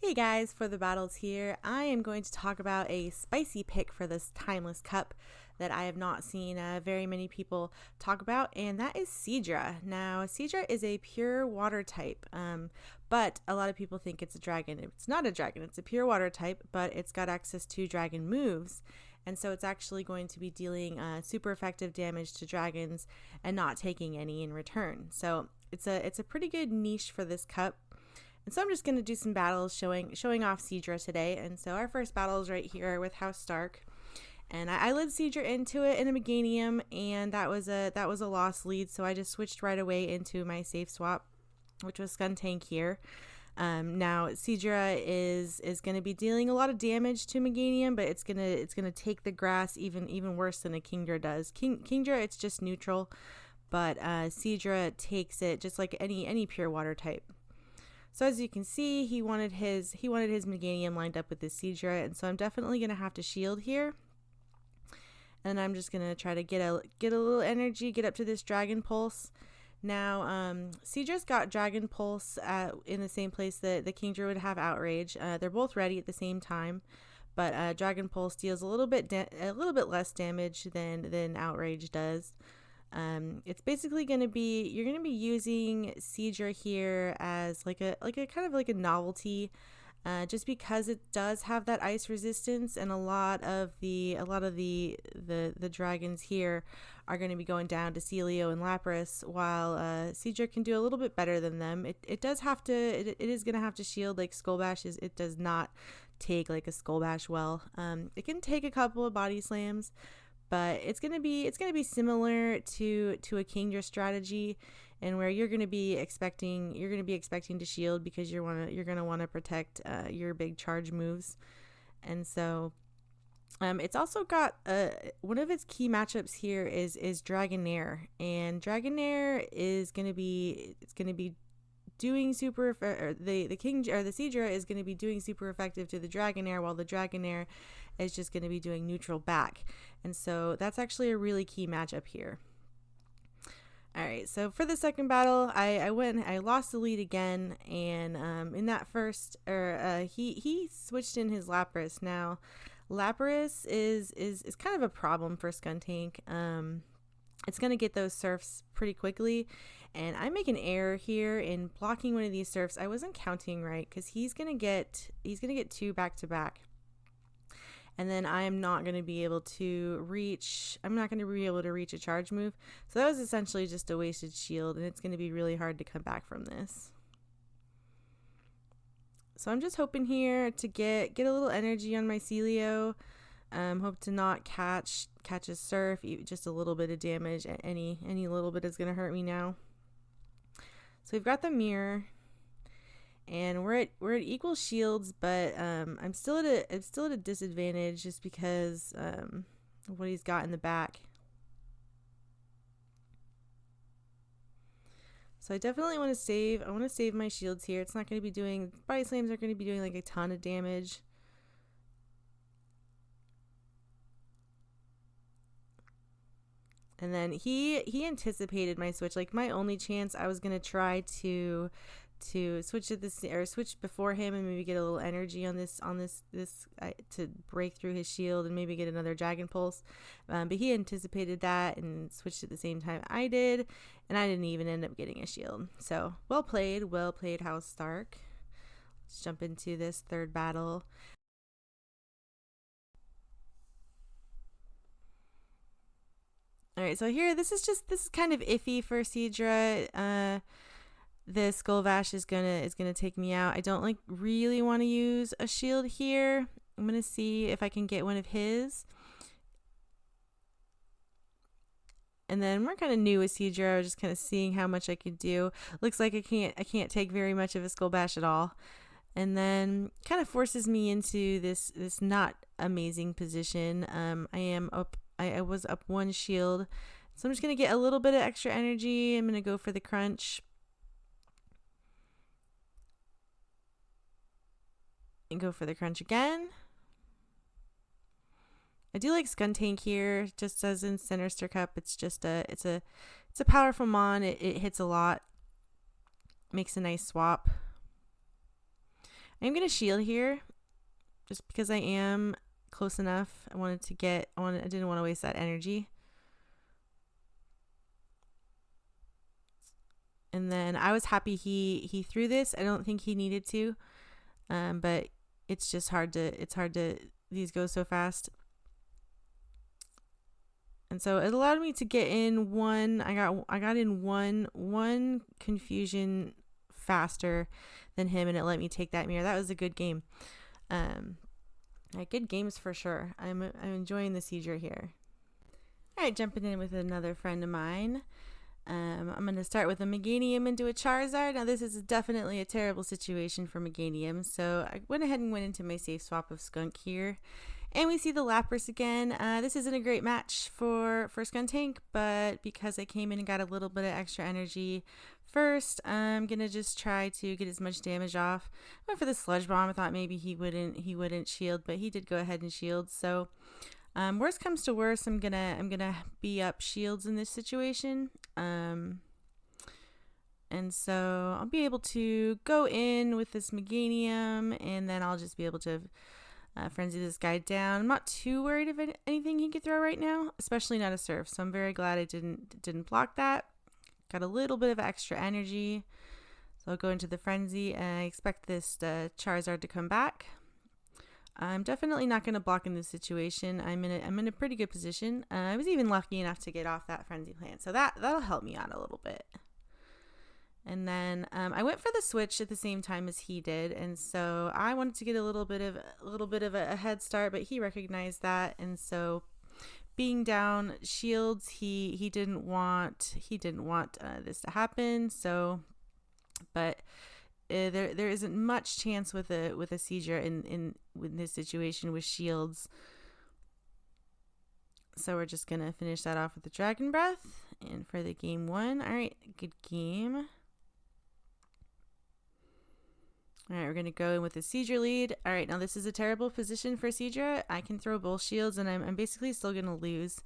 Hey guys, for the battles here, I am going to talk about a spicy pick for this timeless cup that I have not seen very many people talk about, and that is Seadra. Now, Seadra is a pure water type, but a lot of people think it's a dragon. It's not a dragon, it's a pure water type, but it's got access to dragon moves, and so it's actually going to be dealing super effective damage to dragons and not taking any in return. So it's a pretty good niche for this cup. And so I'm just going to do some battles showing off Seadra today. And so our first battle is right here with House Stark. And I led Seadra into it in a Meganium, and that was a lost lead. So I just switched right away into my safe swap, which was Skuntank here. Now Seadra is going to be dealing a lot of damage to Meganium, but it's gonna take the grass even worse than a Kingdra does. Kingdra, it's just neutral, but Seadra takes it just like any pure water type. So as you can see, he wanted his Meganium lined up with his Seadra, and so I'm definitely gonna have to shield here. And I'm just gonna try to get a little energy, get up to this Dragon Pulse. Now, Seadra's got Dragon Pulse in the same place that the Kingdra would have Outrage. They're both ready at the same time, but Dragon Pulse deals a little bit less damage than Outrage does. It's basically going to be, you're going to be using Seadra here as like a kind of like a novelty, just because it does have that ice resistance, and a lot of the dragons here are going to be going down to Celio and Lapras, while Seadra can do a little bit better than them. It is going to have to shield like Skull Bash. It does not take like a Skull Bash well. It can take a couple of body slams, but it's gonna be similar to a Kingdra strategy, and where you're gonna be expecting to shield because you're gonna want to protect your big charge moves. And so it's also got one of its key matchups here is Dragonair, and Dragonair is gonna be doing super, or the Seadra is going to be doing super effective to the Dragonair, while the Dragonair is just going to be doing neutral back. And so that's actually a really key matchup here. Alright, so for the second battle, I lost the lead again, and in that first, he switched in his Lapras. Now, Lapras is kind of a problem for Skuntank. It's going to get those surfs pretty quickly, and I make an error here in blocking one of these surfs. I wasn't counting right, because he's going to get two back to back, and then I'm not going to be able to reach a charge move. So that was essentially just a wasted shield, and it's going to be really hard to come back from this. So I'm just hoping here to get a little energy on my Celio. Hope to not catch a surf, just a little bit of damage. Any little bit is going to hurt me now. So we've got the mirror, and we're at equal shields, but I'm still at a disadvantage just because of what he's got in the back. So I definitely want to save. I want to save my shields here. It's not going to be doing, body slams aren't going to be doing like a ton of damage. And then he anticipated my switch. Like, my only chance, I was gonna try to switch at this, or switch before him, and maybe get a little energy on this to break through his shield and maybe get another Dragon Pulse. But he anticipated that and switched at the same time I did, and I didn't even end up getting a shield. So well played, House Stark. Let's jump into this third battle. Alright, so here, this is kind of iffy for Seadra. The Skull Bash is gonna take me out. I don't really want to use a shield here. I'm gonna see if I can get one of his. And then we're kind of new with Seadra. I was just kind of seeing how much I could do. Looks like I can't take very much of a Skull Bash at all. And then kind of forces me into this not amazing position. I was up one shield, so I'm just going to get a little bit of extra energy. I'm going to go for the crunch. And go for the crunch again. I do like Skuntank here, just as in Sinister Cup. It's just it's a powerful mon. It hits a lot. Makes a nice swap. I'm going to shield here just because I am close enough. I didn't want to waste that energy. And then I was happy he threw this. I don't think he needed to, but it's just hard to these go so fast. And so it allowed me to get in one. I got in one confusion faster than him, and it let me take that mirror. That was a good game. Good games for sure. I'm enjoying the Seadra here. All right, jumping in with another friend of mine. I'm going to start with a Meganium into a Charizard. Now, this is definitely a terrible situation for Meganium, so I went ahead and went into my safe swap of Skunk here. And we see the Lapras again. This isn't a great match for Skuntank, but because I came in and got a little bit of extra energy first, I'm going to just try to get as much damage off. I went for the Sludge Bomb. I thought maybe he wouldn't shield, but he did go ahead and shield, so... worst comes to worst, I'm gonna be up shields in this situation, and so I'll be able to go in with this Meganium, and then I'll just be able to frenzy this guy down. I'm not too worried of anything he could throw right now, especially not a Surf. So I'm very glad I didn't block that. Got a little bit of extra energy, so I'll go into the frenzy, and I expect this Charizard to come back. I'm definitely not going to block in this situation. I'm in a pretty good position. I was even lucky enough to get off that frenzy plant, so that'll help me out a little bit. And then I went for the switch at the same time as he did, and so I wanted to get a little bit of a head start, but he recognized that, and so being down shields, he didn't want this to happen. So, but. There isn't much chance with a Seadra in this situation with shields. So we're just gonna finish that off with the Dragon Breath, and for the game 1. All right, good game. All right, we're gonna go in with the Seadra lead. All right, now this is a terrible position for Seadra. I can throw both shields, and I'm basically still gonna lose.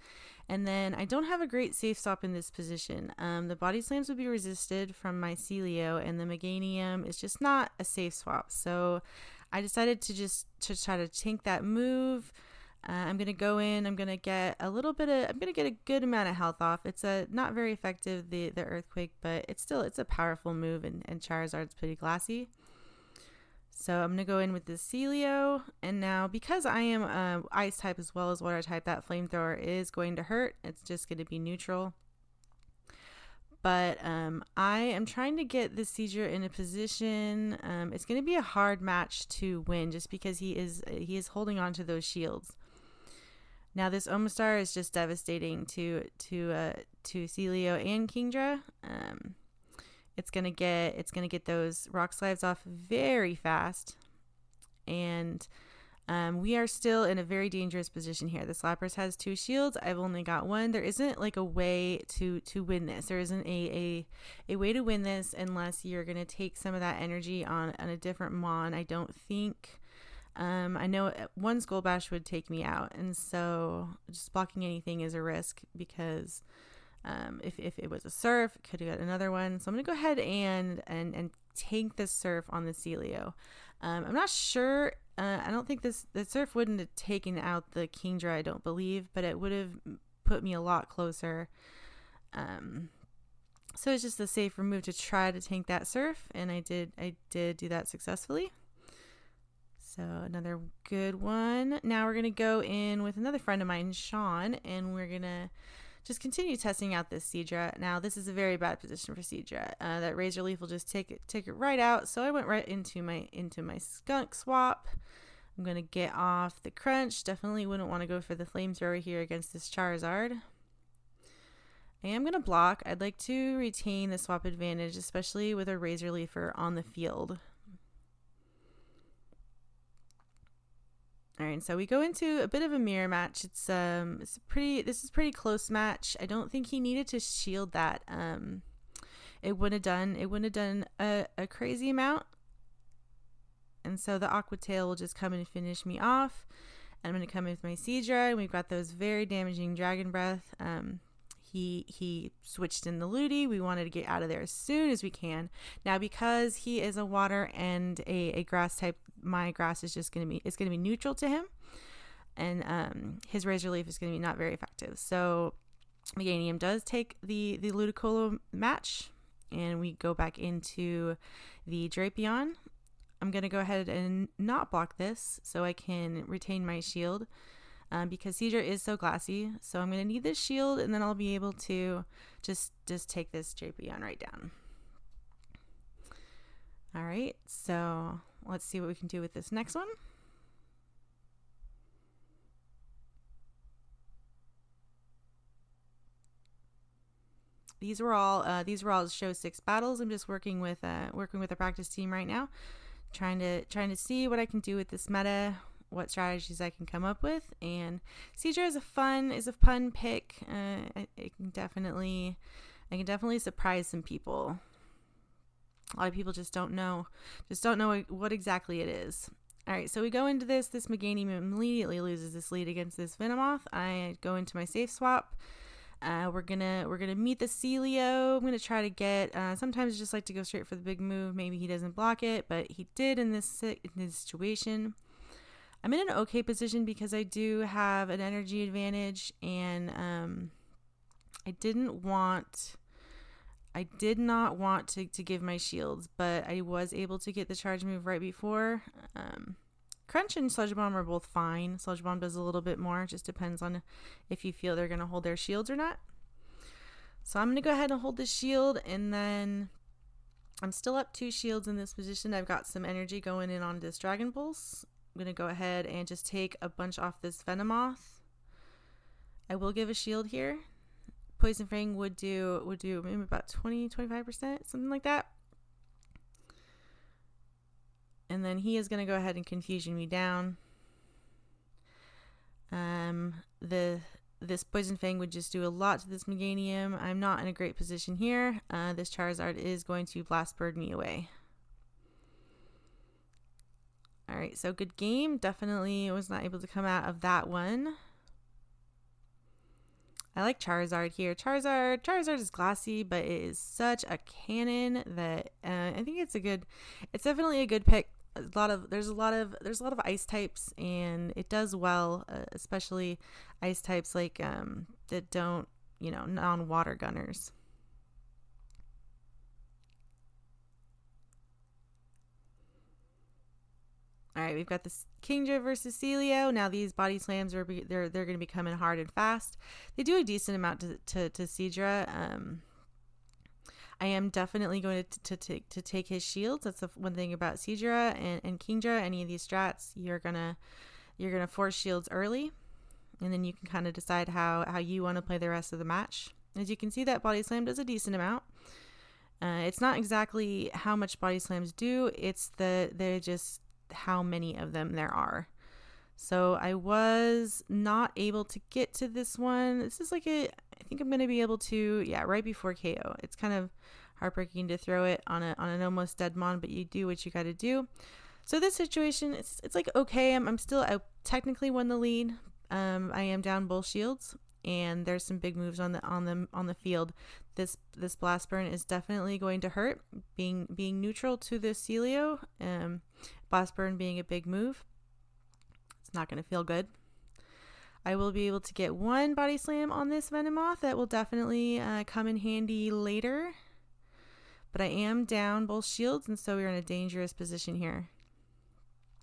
And then I don't have a great safe swap in this position. The body slams would be resisted from my Celio, and the Meganium is just not a safe swap. So I decided to try to tank that move. I'm gonna go in. I'm gonna get a good amount of health off. It's not very effective, the Earthquake, but it's a powerful move, and Charizard's pretty glassy. So I'm going to go in with this Celio, and now because I am ice type as well as water type, that flamethrower is going to hurt. It's just going to be neutral. But I am trying to get this Seadra in a position. It's going to be a hard match to win just because he is holding on to those shields. Now this Omastar is just devastating to Celio and Kingdra. It's gonna get those rock slides off very fast, and we are still in a very dangerous position here. This Lapras has 2 shields. I've only got 1. There isn't like a way to win this. There isn't a way to win this unless you're gonna take some of that energy on a different mon. I don't think. I know one Skull Bash would take me out, and so just blocking anything is a risk because. If it was a Surf, could have got another one. So I'm going to go ahead and tank this Surf on the Celio. I'm not sure. I don't think the Surf wouldn't have taken out the Kingdra, I don't believe, but it would have put me a lot closer. So it's just a safer move to try to tank that Surf, and I did do that successfully. So another good one. Now we're going to go in with another friend of mine, Sean, and we're going to just continue testing out this Seadra. Now this is a very bad position for Seadra. That Razor Leaf will just take it right out. So I went right into my Skunk swap. I'm gonna get off the Crunch. Definitely wouldn't want to go for the Flamethrower here against this Charizard. I am gonna block. I'd like to retain the swap advantage, especially with a Razor Leafer on the field. All right, so we go into a bit of a mirror match. This is a pretty close match. I don't think he needed to shield that. It wouldn't have done a crazy amount. And so the Aqua Tail will just come and finish me off. And I'm going to come in with my Seadra, and we've got those very damaging Dragon Breath. He switched in the Ludi. We wanted to get out of there as soon as we can. Now, because he is a water and a grass type, my grass is just going to be neutral to him. And his Razor Leaf is going to be not very effective. So Meganium does take the Ludicolo match, and we go back into the Drapion. I'm going to go ahead and not block this so I can retain my shield, because Seadra is so glassy. So I'm going to need this shield, and then I'll be able to just take this Drapion right down. All right, so let's see what we can do with this next one. These were all show 6 battles. I'm just working with a practice team right now, trying to see what I can do with this meta, what strategies I can come up with. And Seadra is a fun pick. I can definitely surprise some people. A lot of people just don't know what exactly it is. All right, so we go into this Meganium immediately loses this lead against this Venomoth. I go into my safe swap. We're gonna meet the Celio. I'm gonna try to get. Sometimes I just like to go straight for the big move. Maybe he doesn't block it, but he did in this situation. I'm in an okay position because I do have an energy advantage, and I did not want to give my shields, but I was able to get the charge move right before. Crunch and Sludge Bomb are both fine. Sludge Bomb does a little bit more. It just depends on if you feel they're going to hold their shields or not. So I'm going to go ahead and hold the shield, and then I'm still up 2 shields in this position. I've got some energy going in on this Dragon Pulse. I'm going to go ahead and just take a bunch off this Venomoth. I will give a shield here. Poison Fang would do maybe about 20-25%, something like that. And then he is going to go ahead and Confusion me down. This Poison Fang would just do a lot to this Meganium. I'm not in a great position here. This Charizard is going to Blast Bird me away. All right, so good game. Definitely was not able to come out of that one. I like Charizard here. Charizard is glassy, but it is such a cannon that I think it's definitely a good pick. There's a lot of ice types, and it does well, especially ice types like that don't, non-water gunners. All right, we've got this Kingdra versus Celio. Now these body slams they're going to be coming hard and fast. They do a decent amount to Seadra. I am definitely going to take his shields. That's the one thing about Seadra and Kingdra. Any of these strats, you're gonna force shields early, and then you can kind of decide how you want to play the rest of the match. As you can see, that body slam does a decent amount. It's not exactly how much body slams do. It's they're just how many of them there are. So I was not able to get to this one. This is I think I'm going to be able to, right before KO. It's kind of heartbreaking to throw it on an almost dead mon, but you do what you got to do. So this situation, it's okay. I technically won the lead. I am down both shields, and there's some big moves on the field. This Blast Burn is definitely going to hurt. Being neutral to the Celio, Blast Burn being a big move, it's not going to feel good. I will be able to get one body slam on this Venomoth that will definitely come in handy later. But I am down both shields, and so we're in a dangerous position here.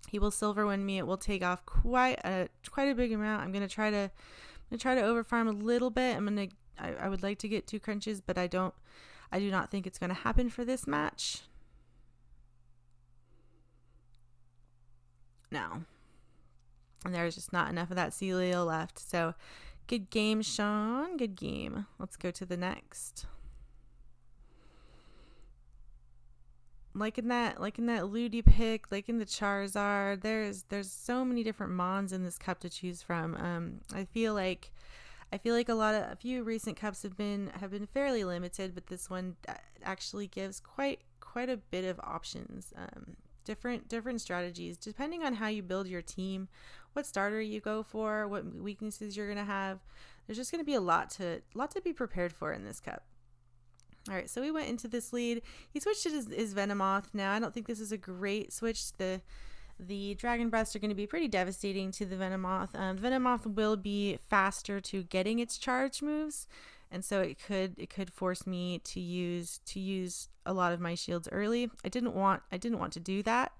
He will silver win me. It will take off quite a big amount. I'm gonna try to overfarm a little bit. I would like to get 2 crunches, but I do not think it's gonna happen for this match. No. And there's just not enough of that Celio left. So good game, Sean. Good game. Let's go to the next. Liking that Ludi pick, liking the Charizard. There's so many different mons in this cup to choose from. I feel like a few recent cups have been fairly limited, but this one actually gives quite a bit of options. Different strategies depending on how you build your team, what starter you go for, what weaknesses you're gonna have. there's just going to be a lot to be prepared for in this cup. All right, so we went into this lead. He switched to his Venomoth. Now, I don't think this is a great switch. The Dragon Breaths are going to be pretty devastating to the Venomoth. Venomoth will be faster to getting its charge moves, and so it could force me to use a lot of my shields early. I didn't want to do that.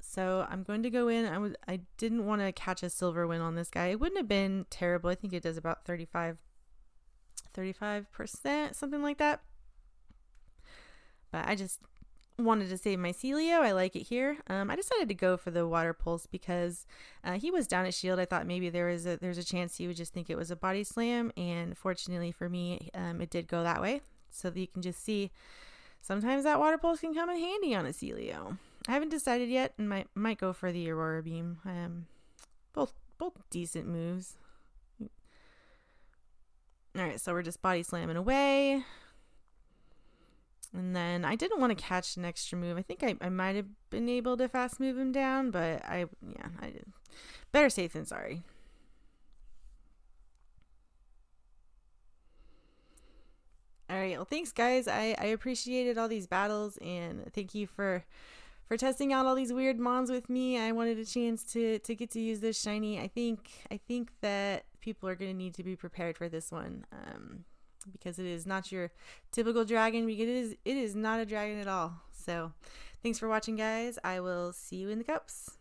So I'm going to go in. I didn't want to catch a silver win on this guy. It wouldn't have been terrible. I think it does about 35%, something like that. But I just wanted to save my Celio. I like it here. I decided to go for the Water Pulse because he was down at shield. I thought maybe there's a chance he would just think it was a body slam, and fortunately for me, it did go that way. So that you can just see sometimes that Water Pulse can come in handy on a Celio. I haven't decided yet, and might go for the Aurora Beam. Both decent moves. All right, so we're just body slamming away. And then I didn't want to catch an extra move. I think I might have been able to fast move him down, but I did. Better safe than sorry. All right, well, thanks, guys. I appreciated all these battles, and thank you for testing out all these weird mons with me. I wanted a chance to get to use this shiny. I think that people are going to need to be prepared for this one, because it is not your typical dragon. Because it is not a dragon at all. So, thanks for watching, guys. I will see you in the cups.